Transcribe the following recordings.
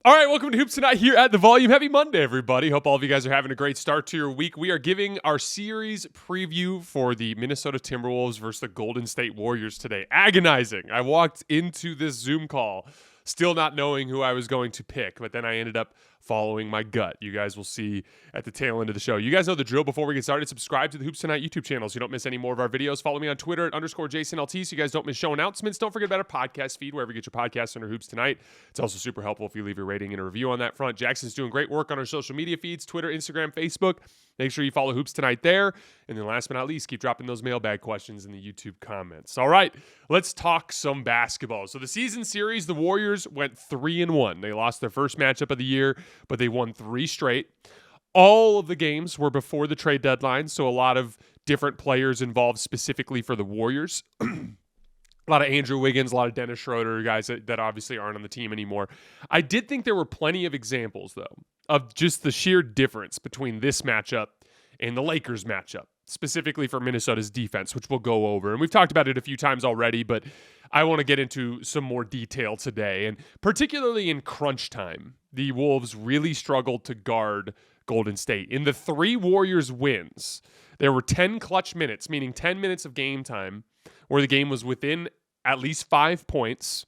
All right, welcome to Hoops Tonight here at the Volume. Happy Monday, everybody. Hope all of you guys are having a great start to your week. We are giving our series preview for the Minnesota Timberwolves versus the Golden State Warriors today. Agonizing. I walked into this Zoom call still not knowing who I was going to pick, but then I ended up following my gut. You guys will see at the tail end of the show. You guys know the drill. Before we get started, subscribe to the Hoops Tonight YouTube channel so you don't miss any more of our videos. Follow me on Twitter at _JasonLT so you guys don't miss show announcements. Don't forget about our podcast feed wherever you get your podcasts under Hoops Tonight. It's also super helpful if you leave your rating and a review on that front. Jackson's doing great work on our social media feeds, Twitter, Instagram, Facebook. Make sure you follow Hoops Tonight there. And then last but not least, keep dropping those mailbag questions in the YouTube comments. All right, let's talk some basketball. So the season series, the Warriors went 3-1. They lost their first matchup of the year, but they won 3 straight. All of the games were before the trade deadline, so a lot of different players involved specifically for the Warriors. A lot of Andrew Wiggins, a lot of Dennis Schroeder, guys that obviously aren't on the team anymore. I did think there were plenty of examples, though, of just the sheer difference between this matchup and the Lakers matchup, specifically for Minnesota's defense, which we'll go over. And we've talked about it a few times already, but I want to get into some more detail today. And particularly in crunch time, the Wolves really struggled to guard Golden State. In the 3 Warriors wins, there were 10 clutch minutes, meaning 10 minutes of game time, where the game was within at least 5 points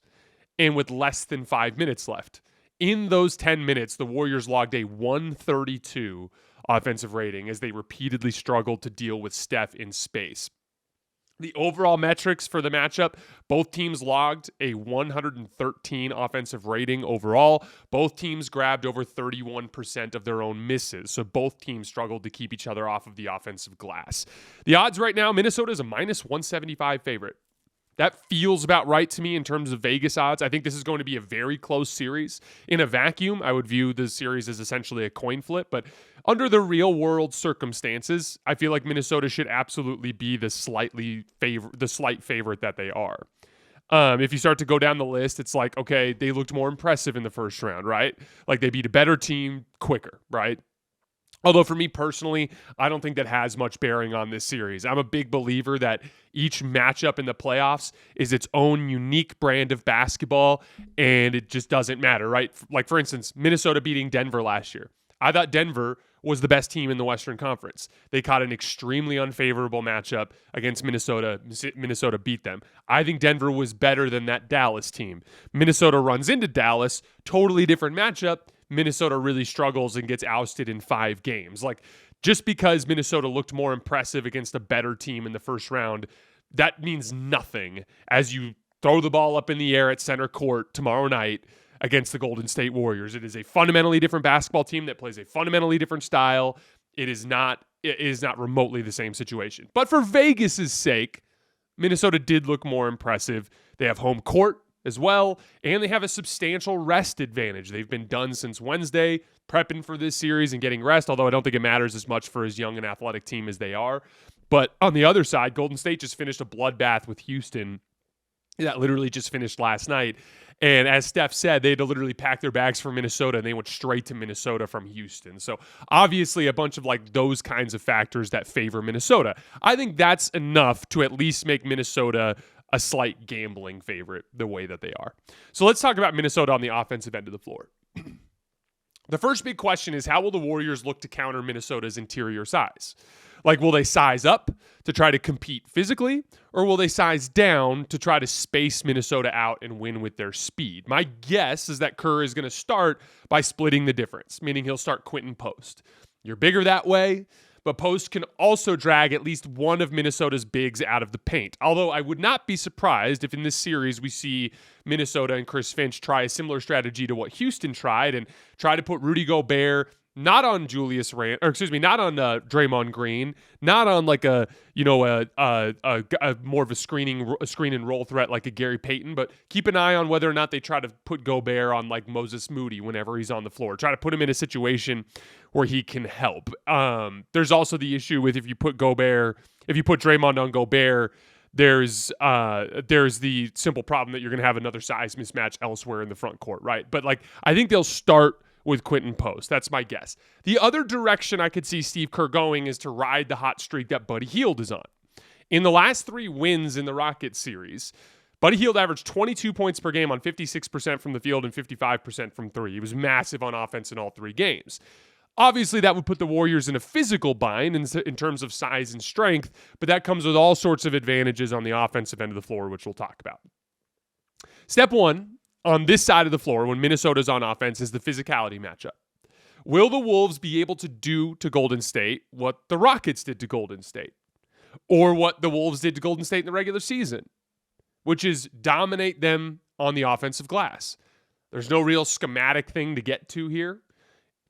and with less than 5 minutes left. In those 10 minutes, the Warriors logged a 132 offensive rating as they repeatedly struggled to deal with Steph in space. The overall metrics for the matchup, both teams logged a 113 offensive rating overall. Both teams grabbed over 31% of their own misses, so both teams struggled to keep each other off of the offensive glass. The odds right now, Minnesota is a minus 175 favorite. That feels about right to me in terms of Vegas odds. I think this is going to be a very close series. In a vacuum, I would view the series as essentially a coin flip, but under the real world circumstances, I feel like Minnesota should absolutely be the slight favorite that they are. If you start to go down the list, it's like, okay, they looked more impressive in the first round, right? Like they beat a better team quicker, right? Although for me personally, I don't think that has much bearing on this series. I'm a big believer that each matchup in the playoffs is its own unique brand of basketball, and it just doesn't matter, right? Like, for instance, Minnesota beating Denver last year. I thought Denver was the best team in the Western Conference. They caught an extremely unfavorable matchup against Minnesota. Minnesota beat them. I think Denver was better than that Dallas team. Minnesota runs into Dallas, totally different matchup. Minnesota really struggles and gets ousted in 5 games. Like, just because Minnesota looked more impressive against a better team in the first round, that means nothing as you throw the ball up in the air at center court tomorrow night against the Golden State Warriors. It is a fundamentally different basketball team that plays a fundamentally different style. It is not remotely the same situation. But for Vegas's sake, Minnesota did look more impressive. They have home court as well, and they have a substantial rest advantage. They've been done since Wednesday, prepping for this series and getting rest, although I don't think it matters as much for as young and athletic team as they are. But on the other side, Golden State just finished a bloodbath with Houston. That literally just finished last night. And as Steph said, they had to literally pack their bags for Minnesota, and they went straight to Minnesota from Houston. So obviously a bunch of like those kinds of factors that favor Minnesota. I think that's enough to at least make Minnesota a slight gambling favorite the way that they are. So let's talk about Minnesota on the offensive end of the floor. The first big question is, how will the Warriors look to counter Minnesota's interior size? Like, will they size up to try to compete physically, or will they size down to try to space Minnesota out and win with their speed? My guess is that Kerr is going to start by splitting the difference, meaning he'll start Quentin Post. You're bigger that way, but Post can also drag at least one of Minnesota's bigs out of the paint. Although I would not be surprised if in this series we see Minnesota and Chris Finch try a similar strategy to what Houston tried and try to put Rudy Gobert not on Julius Randle, not on Draymond Green, not on like a more of a screen and roll threat like a Gary Payton, but keep an eye on whether or not they try to put Gobert on like Moses Moody whenever he's on the floor. Try to put him in a situation where he can help. There's also the issue with if you put Draymond on Gobert, there's the simple problem that you're going to have another size mismatch elsewhere in the front court, right? But like, I think they'll start with Quentin Post. That's my guess. The other direction I could see Steve Kerr going is to ride the hot streak that Buddy Hield is on. In the last 3 wins in the Rockets series, Buddy Hield averaged 22 points per game on 56% from the field and 55% from three. He was massive on offense in all three games. Obviously, that would put the Warriors in a physical bind in terms of size and strength, but that comes with all sorts of advantages on the offensive end of the floor, which we'll talk about. Step one, on this side of the floor, when Minnesota's on offense, is the physicality matchup. Will the Wolves be able to do to Golden State what the Rockets did to Golden State? Or what the Wolves did to Golden State in the regular season? Which is dominate them on the offensive glass. There's no real schematic thing to get to here.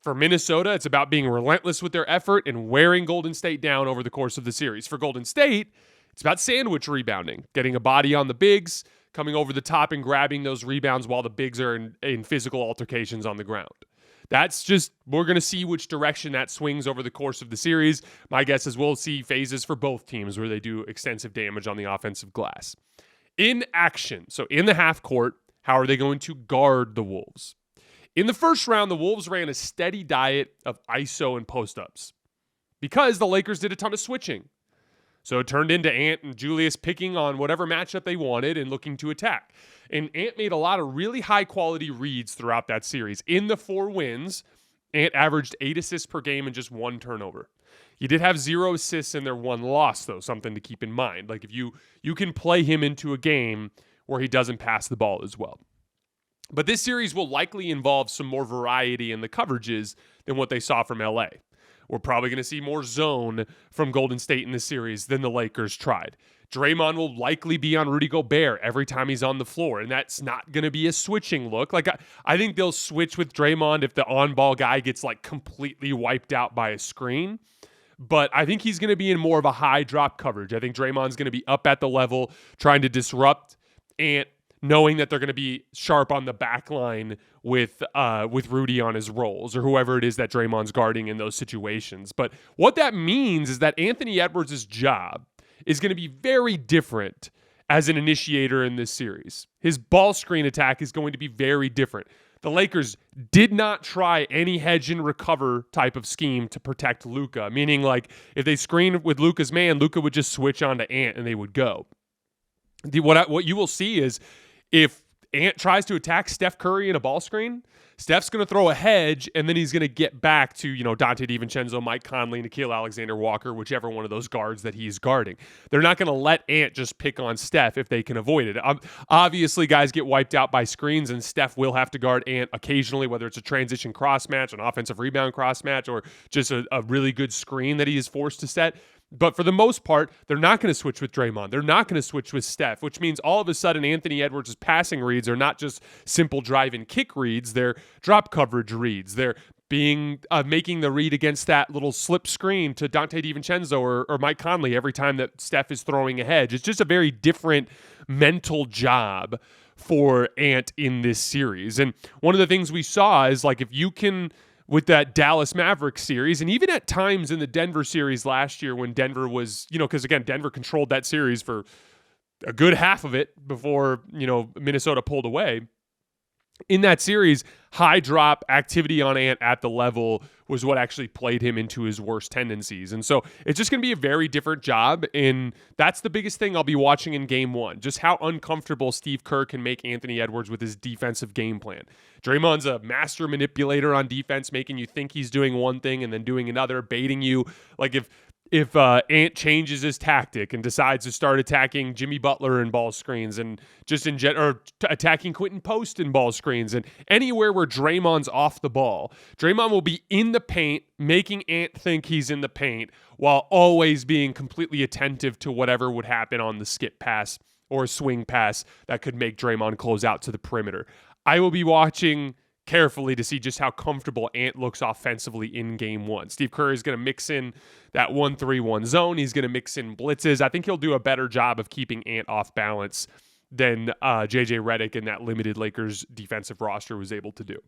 For Minnesota, it's about being relentless with their effort and wearing Golden State down over the course of the series. For Golden State, it's about sandwich rebounding, getting a body on the bigs, coming over the top and grabbing those rebounds while the bigs are in physical altercations on the ground. That's just, we're going to see which direction that swings over the course of the series. My guess is we'll see phases for both teams where they do extensive damage on the offensive glass. In action, so in the half court, how are they going to guard the Wolves? In the first round, the Wolves ran a steady diet of ISO and post-ups because the Lakers did a ton of switching. So it turned into Ant and Julius picking on whatever matchup they wanted and looking to attack. And Ant made a lot of really high-quality reads throughout that series. In the 4 wins, Ant averaged 8 assists per game and just 1 turnover. He did have 0 assists in their 1 loss, though, something to keep in mind. Like, if you can play him into a game where he doesn't pass the ball as well. But this series will likely involve some more variety in the coverages than what they saw from LA. We're probably going to see more zone from Golden State in this series than the Lakers tried. Draymond will likely be on Rudy Gobert every time he's on the floor, and that's not going to be a switching look. Like, I think they'll switch with Draymond if the on-ball guy gets like completely wiped out by a screen. But I think he's going to be in more of a high drop coverage. I think Draymond's going to be up at the level, trying to disrupt Ant, knowing that they're going to be sharp on the back line with Rudy on his rolls or whoever it is that Draymond's guarding in those situations. But what that means is that Anthony Edwards' job is going to be very different as an initiator in this series. His ball screen attack is going to be very different. The Lakers did not try any hedge and recover type of scheme to protect Luka, meaning like if they screen with Luka's man, Luka would just switch on to Ant and they would go. What you will see is if Ant tries to attack Steph Curry in a ball screen, Steph's going to throw a hedge, and then he's going to get back to, Dante DiVincenzo, Mike Conley, Nickeil Alexander-Walker, whichever one of those guards that he's guarding. They're not going to let Ant just pick on Steph if they can avoid it. Obviously, guys get wiped out by screens, and Steph will have to guard Ant occasionally, whether it's a transition cross match, an offensive rebound cross match, or just a really good screen that he is forced to set. But for the most part, they're not going to switch with Draymond. They're not going to switch with Steph, which means all of a sudden Anthony Edwards' passing reads are not just simple drive and kick reads. They're drop coverage reads. They're making the read against that little slip screen to Dante DiVincenzo or Mike Conley every time that Steph is throwing a hedge. It's just a very different mental job for Ant in this series. And one of the things we saw is like if you can, with that Dallas Mavericks series, and even at times in the Denver series last year when Denver was, because again, Denver controlled that series for a good half of it before, Minnesota pulled away. In that series, high drop activity on Ant at the level was what actually played him into his worst tendencies. And so it's just going to be a very different job. And that's the biggest thing I'll be watching in game 1, just how uncomfortable Steve Kerr can make Anthony Edwards with his defensive game plan. Draymond's a master manipulator on defense, making you think he's doing one thing and then doing another, baiting you. Like if Ant changes his tactic and decides to start attacking Jimmy Butler in ball screens and just attacking Quentin Post in ball screens and anywhere where Draymond's off the ball, Draymond will be in the paint, making Ant think he's in the paint while always being completely attentive to whatever would happen on the skip pass or swing pass that could make Draymond close out to the perimeter. I will be watching carefully to see just how comfortable Ant looks offensively in game 1. Steve Kerr is going to mix in that 1-3-1 zone. He's going to mix in blitzes. I think he'll do a better job of keeping Ant off balance than JJ Redick and that limited Lakers defensive roster was able to do.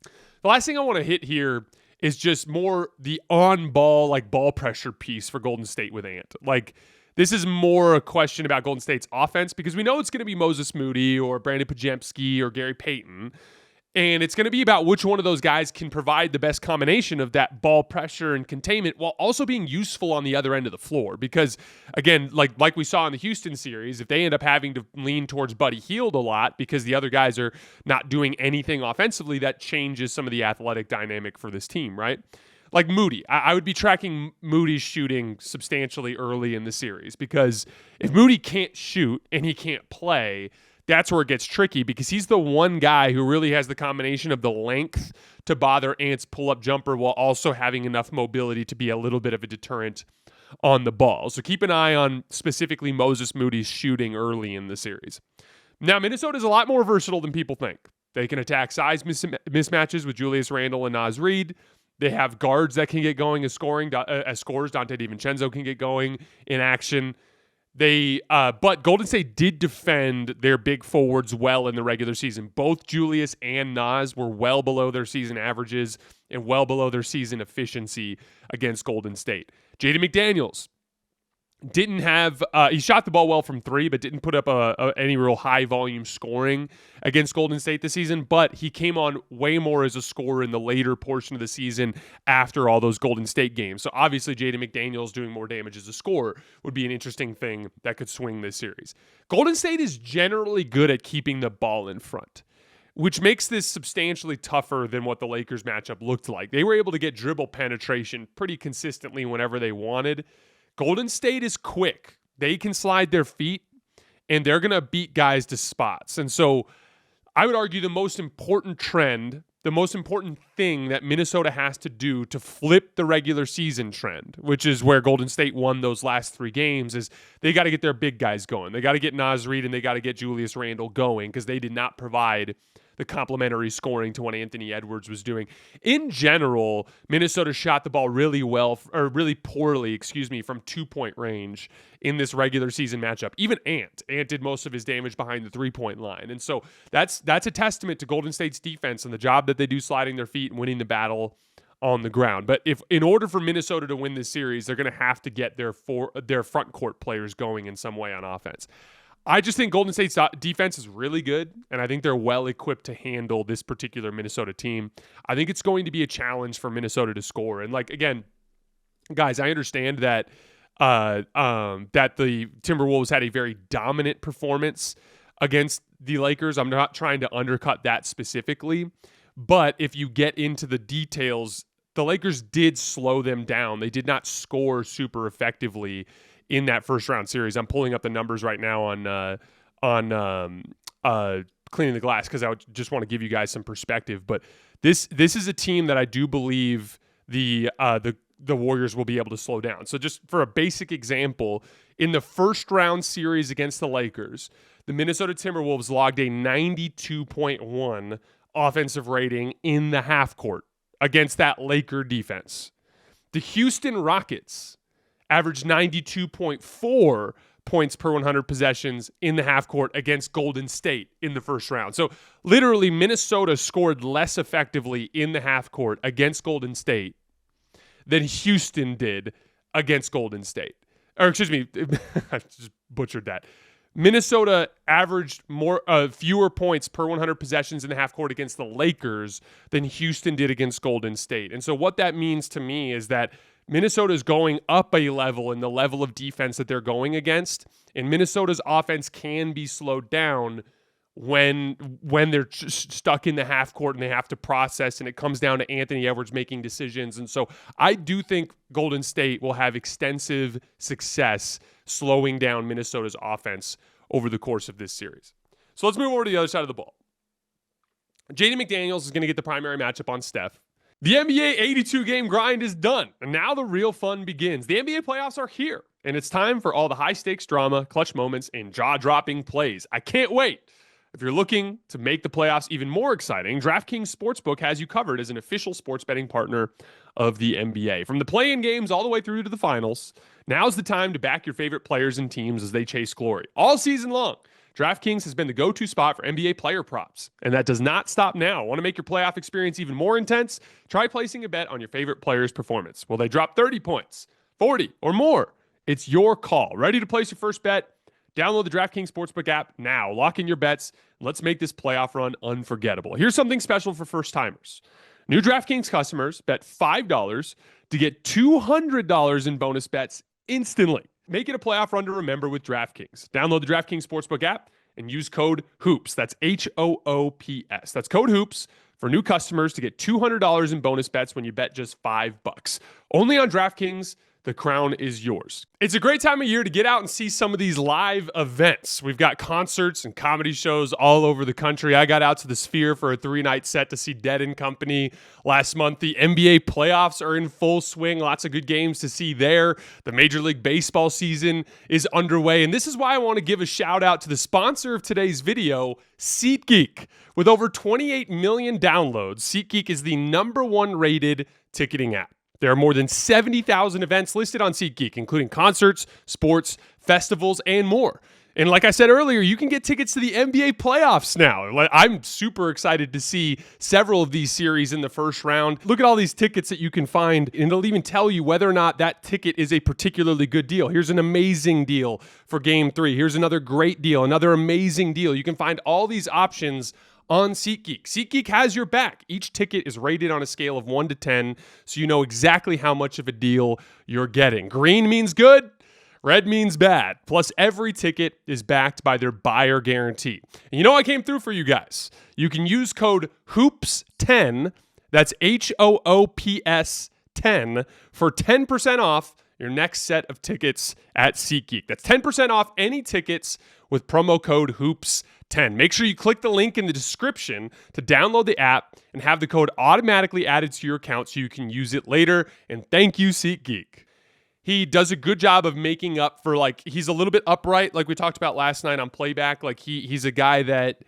The last thing I want to hit here is just more the on-ball, like ball pressure piece for Golden State with Ant. Like, this is more a question about Golden State's offense because we know it's going to be Moses Moody or Brandon Podziemski or Gary Payton. And it's going to be about which one of those guys can provide the best combination of that ball pressure and containment while also being useful on the other end of the floor. Because, again, like we saw in the Houston series, if they end up having to lean towards Buddy Hield a lot because the other guys are not doing anything offensively, that changes some of the athletic dynamic for this team, right? Like Moody. I would be tracking Moody's shooting substantially early in the series because if Moody can't shoot and he can't play, that's where it gets tricky because he's the one guy who really has the combination of the length to bother Ant's pull-up jumper while also having enough mobility to be a little bit of a deterrent on the ball. So keep an eye on specifically Moses Moody's shooting early in the series. Now, Minnesota's a lot more versatile than people think. They can attack size mismatches with Julius Randle and Naz Reid. They have guards that can get going as scorers. Dante DiVincenzo can get going in action. But Golden State did defend their big forwards well in the regular season. Both Julius and Naz were well below their season averages and well below their season efficiency against Golden State. Jaden McDaniels didn't have he shot the ball well from three, but didn't put up any real high volume scoring against Golden State this season. But he came on way more as a scorer in the later portion of the season after all those Golden State games. So obviously Jaden McDaniels doing more damage as a scorer would be an interesting thing that could swing this series. Golden State is generally good at keeping the ball in front, which makes this substantially tougher than what the Lakers matchup looked like. They were able to get dribble penetration pretty consistently whenever they wanted. Golden State is quick. They can slide their feet, and they're going to beat guys to spots. And so I would argue the most important trend, the most important thing that Minnesota has to do to flip the regular season trend, which is where Golden State won those last three games, is they got to get their big guys going. They got to get Naz Reid and they got to get Julius Randle going because they did not provide the complementary scoring to what Anthony Edwards was doing. In general, Minnesota shot the ball really poorly, from 2-point range in this regular season matchup. Even Ant did most of his damage behind the 3-point line. And so that's a testament to Golden State's defense and the job that they do sliding their feet and winning the battle on the ground. But if in order for Minnesota to win this series, they're going to have to get their front court players going in some way on offense. I just think Golden State's defense is really good, and I think they're well equipped to handle this particular Minnesota team. I think it's going to be a challenge for Minnesota to score. And again, guys, I understand that that the Timberwolves had a very dominant performance against the Lakers. I'm not trying to undercut that specifically, but if you get into the details, the Lakers did slow them down. They did not score super effectively in that first round series. I'm pulling up the numbers right now on Cleaning the Glass because I would just want to give you guys some perspective. But this is a team that I do believe the Warriors will be able to slow down. So just for a basic example, in the first round series against the Lakers, the Minnesota Timberwolves logged a 92.1 offensive rating in the half court against that Laker defense. The Houston Rockets averaged 92.4 points per 100 possessions in the half court against Golden State in the first round. So literally Minnesota scored less effectively in the half court against Golden State than Houston did against Golden State. Or excuse me, I just butchered that. Minnesota averaged fewer points per 100 possessions in the half court against the Lakers than Houston did against Golden State. And so what that means to me is that Minnesota is going up a level in the level of defense that they're going against, and Minnesota's offense can be slowed down when they're stuck in the half court and they have to process, and it comes down to Anthony Edwards making decisions. And so I do think Golden State will have extensive success slowing down Minnesota's offense over the course of this series. So let's move over to the other side of the ball. Jaden McDaniels is going to get the primary matchup on Steph. The NBA 82-game grind is done, and now the real fun begins. The NBA playoffs are here, and it's time for all the high-stakes drama, clutch moments, and jaw-dropping plays. I can't wait. If you're looking to make the playoffs even more exciting, DraftKings Sportsbook has you covered as an official sports betting partner of the NBA. From the play-in games all the way through to the finals, now's the time to back your favorite players and teams as they chase glory. All season long, DraftKings has been the go-to spot for NBA player props, and that does not stop now. Want to make your playoff experience even more intense? Try placing a bet on your favorite player's performance. Will they drop 30 points, 40, or more? It's your call. Ready to place your first bet? Download the DraftKings Sportsbook app now. Lock in your bets. Let's make this playoff run unforgettable. Here's something special for first-timers. New DraftKings customers bet $5 to get $200 in bonus bets instantly. Make it a playoff run to remember with DraftKings. Download the DraftKings Sportsbook app and use code HOOPS. That's HOOPS. That's code HOOPS for new customers to get $200 in bonus bets when you bet just $5. Only on DraftKings. The crown is yours. It's a great time of year to get out and see some of these live events. We've got concerts and comedy shows all over the country. I got out to the Sphere for a 3-night set to see Dead & Company last month. The NBA playoffs are in full swing. Lots of good games to see there. The Major League Baseball season is underway. And this is why I want to give a shout out to the sponsor of today's video, SeatGeek. With over 28 million downloads, SeatGeek is the #1 rated ticketing app. There are more than 70,000 events listed on SeatGeek, including concerts, sports, festivals, and more. And like I said earlier, you can get tickets to the NBA playoffs now. I'm super excited to see several of these series in the first round. Look at all these tickets that you can find, and it'll even tell you whether or not that ticket is a particularly good deal. Here's an amazing deal for Game 3. Here's another great deal, another amazing deal. You can find all these options on SeatGeek. SeatGeek has your back. Each ticket is rated on a scale of 1 to 10, so you know exactly how much of a deal you're getting. Green means good, red means bad. Plus, every ticket is backed by their buyer guarantee. And you know I came through for you guys. You can use code HOOPS10, that's HOOPS 10, for 10% off your next set of tickets at SeatGeek. That's 10% off any tickets with promo code HOOPS10. Make sure you click the link in the description to download the app and have the code automatically added to your account so you can use it later. And thank you, SeatGeek. He does a good job of making up for, he's a little bit upright, like we talked about last night on playback. He's a guy that,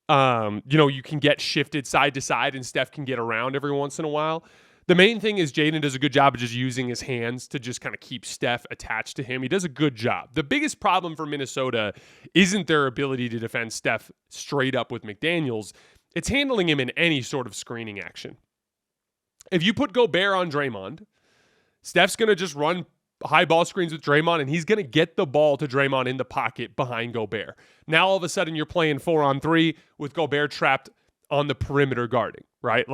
you can get shifted side to side and Steph can get around every once in a while. The main thing is Jaden does a good job of just using his hands to just kind of keep Steph attached to him. He does a good job. The biggest problem for Minnesota isn't their ability to defend Steph straight up with McDaniels. It's handling him in any sort of screening action. If you put Gobert on Draymond, Steph's going to just run high ball screens with Draymond, and he's going to get the ball to Draymond in the pocket behind Gobert. Now, all of a sudden, you're playing 4-on-3 with Gobert trapped on the perimeter guarding, right?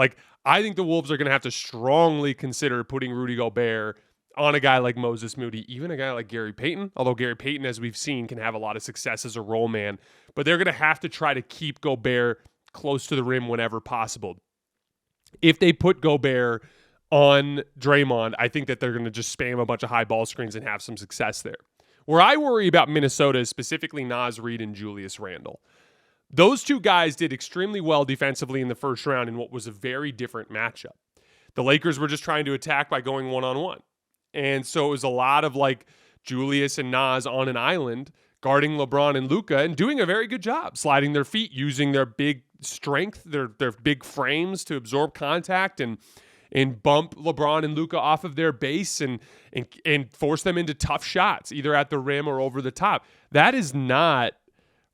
I think the Wolves are going to have to strongly consider putting Rudy Gobert on a guy like Moses Moody, even a guy like Gary Payton, although Gary Payton, as we've seen, can have a lot of success as a role man. But they're going to have to try to keep Gobert close to the rim whenever possible. If they put Gobert on Draymond, I think that they're going to just spam a bunch of high ball screens and have some success there. Where I worry about Minnesota is specifically Naz Reid and Julius Randle. Those two guys did extremely well defensively in the first round in what was a very different matchup. The Lakers were just trying to attack by going one-on-one. And so it was a lot of Julius and Naz on an island guarding LeBron and Luka and doing a very good job, sliding their feet, using their big strength, their big frames to absorb contact and bump LeBron and Luka off of their base and force them into tough shots, either at the rim or over the top. That is not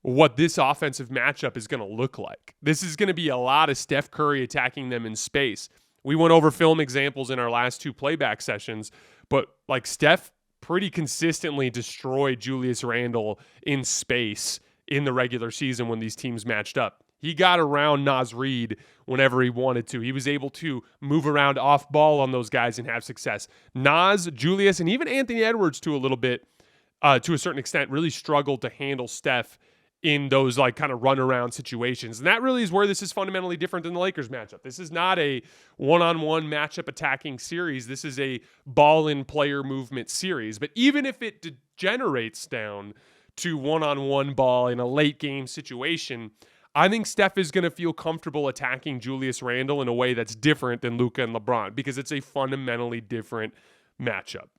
what this offensive matchup is going to look like. This is going to be a lot of Steph Curry attacking them in space. We went over film examples in our last two playback sessions, but Steph pretty consistently destroyed Julius Randle in space in the regular season when these teams matched up. He got around Naz Reid whenever he wanted to. He was able to move around off ball on those guys and have success. Naz, Julius, and even Anthony Edwards to a certain extent really struggled to handle Steph in those kind of run around situations. And that really is where this is fundamentally different than the Lakers matchup. This is not a one-on-one matchup attacking series. This is a ball in player movement series. But even if it degenerates down to one-on-one ball in a late game situation, I think Steph is going to feel comfortable attacking Julius Randle in a way that's different than Luka and LeBron because it's a fundamentally different matchup.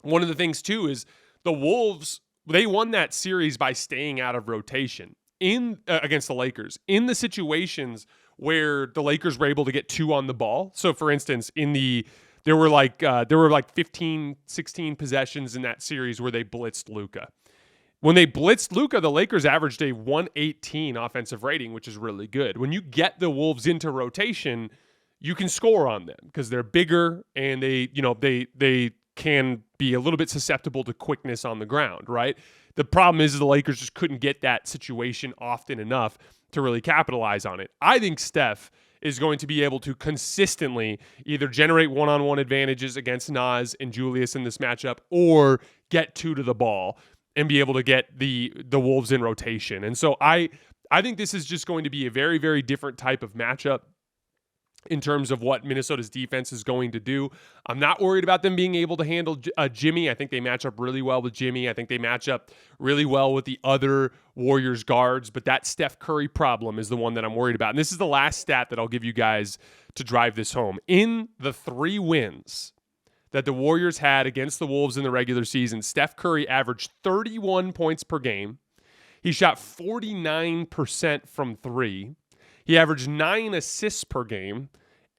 One of the things too is the Wolves, they won that series by staying out of rotation against the Lakers in the situations where the Lakers were able to get two on the ball. So for instance, there were 15, 16 possessions in that series where they blitzed Luka. When they blitzed Luka, the Lakers averaged a 118 offensive rating, which is really good. When you get the Wolves into rotation, you can score on them because they're bigger and they can be a little bit susceptible to quickness on the ground, right? The problem is the Lakers just couldn't get that situation often enough to really capitalize on it. I think Steph is going to be able to consistently either generate one-on-one advantages against Nas and Julius in this matchup, or get two to the ball and be able to get the Wolves in rotation. And so I think this is just going to be a very, very different type of matchup in terms of what Minnesota's defense is going to do. I'm not worried about them being able to handle Jimmy. I think they match up really well with Jimmy. I think they match up really well with the other Warriors guards, but that Steph Curry problem is the one that I'm worried about. And this is the last stat that I'll give you guys to drive this home. In the 3 wins that the Warriors had against the Wolves in the regular season, Steph Curry averaged 31 points per game. He shot 49% from 3. He averaged 9 assists per game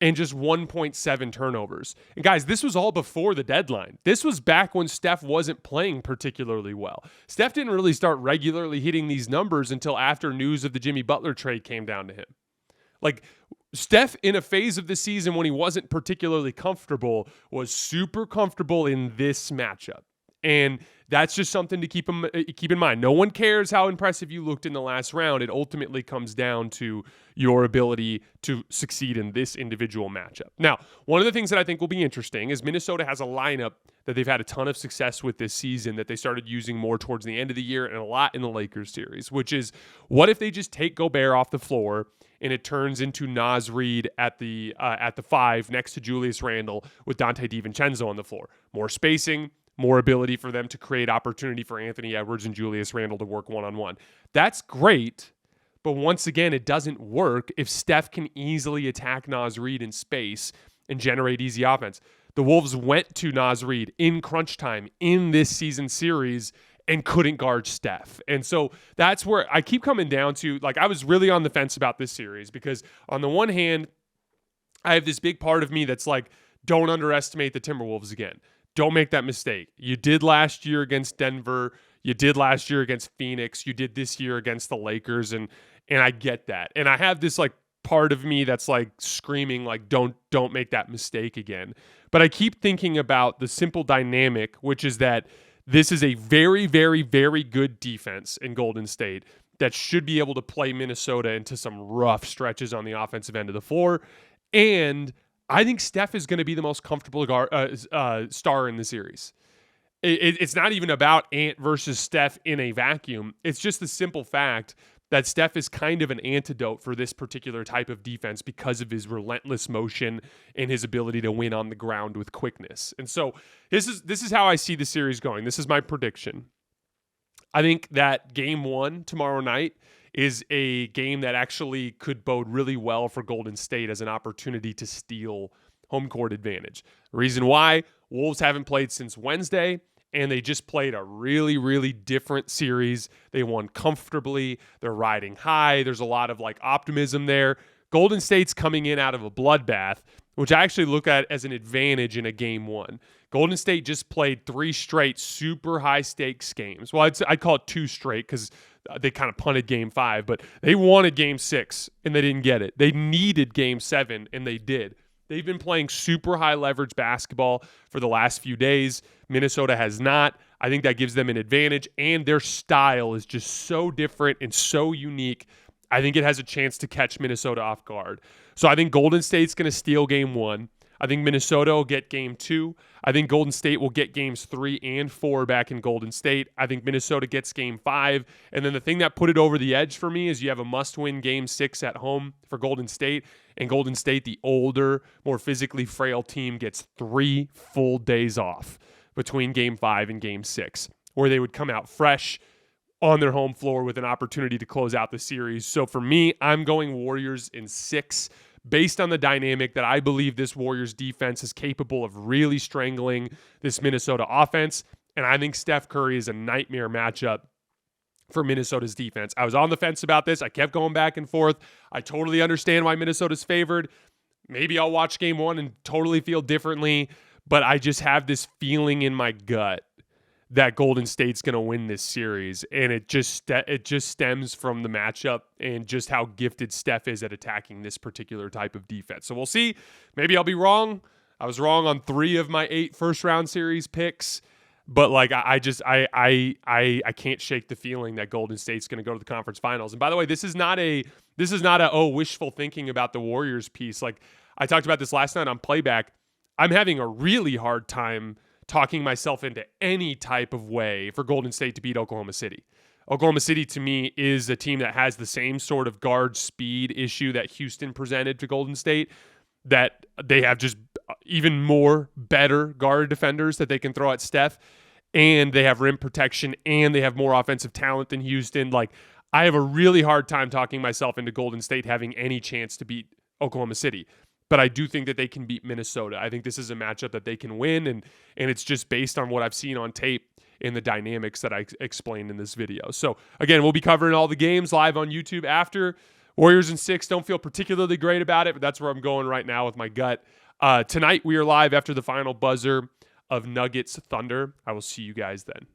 and just 1.7 turnovers. And guys, this was all before the deadline. This was back when Steph wasn't playing particularly well. Steph didn't really start regularly hitting these numbers until after news of the Jimmy Butler trade came down to him. Like, Steph, in a phase of the season when he wasn't particularly comfortable, was super comfortable in this matchup. And that's just something to keep in mind. No one cares how impressive you looked in the last round. It ultimately comes down to your ability to succeed in this individual matchup. Now, one of the things that I think will be interesting is Minnesota has a lineup that they've had a ton of success with this season that they started using more towards the end of the year and a lot in the Lakers series, which is, what if they just take Gobert off the floor and it turns into Naz Reid at the 5 next to Julius Randle with Dante DiVincenzo on the floor? More spacing, more ability for them to create opportunity for Anthony Edwards and Julius Randle to work one-on-one. That's great, but once again, it doesn't work if Steph can easily attack Naz Reid in space and generate easy offense. The Wolves went to Naz Reid in crunch time in this season series and couldn't guard Steph. And so that's where I keep coming down to, like, I was really on the fence about this series because on the one hand, I have this big part of me that's like, don't underestimate the Timberwolves again. Don't make that mistake. You did last year against Denver. You did last year against Phoenix. You did this year against the Lakers. And I get that. And I have this like part of me that's like screaming like, don't make that mistake again. But I keep thinking about the simple dynamic, which is that this is a very, very, very good defense in Golden State that should be able to play Minnesota into some rough stretches on the offensive end of the floor. And I think Steph is going to be the most comfortable star in the series. It's not even about Ant versus Steph in a vacuum. It's just the simple fact that Steph is kind of an antidote for this particular type of defense because of his relentless motion and his ability to win on the ground with quickness. And so this is how I see the series going. This is my prediction. I think that game 1 tomorrow night is a game that actually could bode really well for Golden State as an opportunity to steal home court advantage. The reason why, Wolves haven't played since Wednesday, and they just played a really, really different series. They won comfortably. They're riding high. There's a lot of like optimism there. Golden State's coming in out of a bloodbath, which I actually look at as an advantage in a game 1. Golden State just played 3 straight super high stakes games. Well, I'd call it 2 straight because they kind of punted game 5, but they wanted game 6 and they didn't get it. They needed game 7 and they did. They've been playing super high leverage basketball for the last few days. Minnesota has not. I think that gives them an advantage, and their style is just so different and so unique. I think it has a chance to catch Minnesota off guard. So I think Golden State's going to steal game 1. I think Minnesota will get game 2. I think Golden State will get games 3 and 4 back in Golden State. I think Minnesota gets game 5. And then the thing that put it over the edge for me is you have a must-win game 6 at home for Golden State. And Golden State, the older, more physically frail team, gets 3 full days off between game 5 and game 6, where they would come out fresh on their home floor with an opportunity to close out the series. So for me, I'm going Warriors in 6. Based on the dynamic that I believe this Warriors defense is capable of really strangling this Minnesota offense. And I think Steph Curry is a nightmare matchup for Minnesota's defense. I was on the fence about this. I kept going back and forth. I totally understand why Minnesota's favored. Maybe I'll watch game 1 and totally feel differently, but I just have this feeling in my gut that Golden State's going to win this series, and it just stems from the matchup and just how gifted Steph is at attacking this particular type of defense. So we'll see. Maybe I'll be wrong. I was wrong on 3 of my 8 first-round series picks. But like I can't shake the feeling that Golden State's going to go to the conference finals. And by the way, this is not a wishful thinking about the Warriors piece. Like I talked about this last night on Playback. I'm having a really hard time talking myself into any type of way for Golden State to beat Oklahoma City. Oklahoma City, to me, is a team that has the same sort of guard speed issue that Houston presented to Golden State, that they have just even more better guard defenders that they can throw at Steph, and they have rim protection, and they have more offensive talent than Houston. Like, I have a really hard time talking myself into Golden State having any chance to beat Oklahoma City. But I do think that they can beat Minnesota. I think this is a matchup that they can win, and it's just based on what I've seen on tape in the dynamics that I explained in this video. So, again, we'll be covering all the games live on YouTube after. Warriors in 6, don't feel particularly great about it, but that's where I'm going right now with my gut. Tonight, we are live after the final buzzer of Nuggets Thunder. I will see you guys then.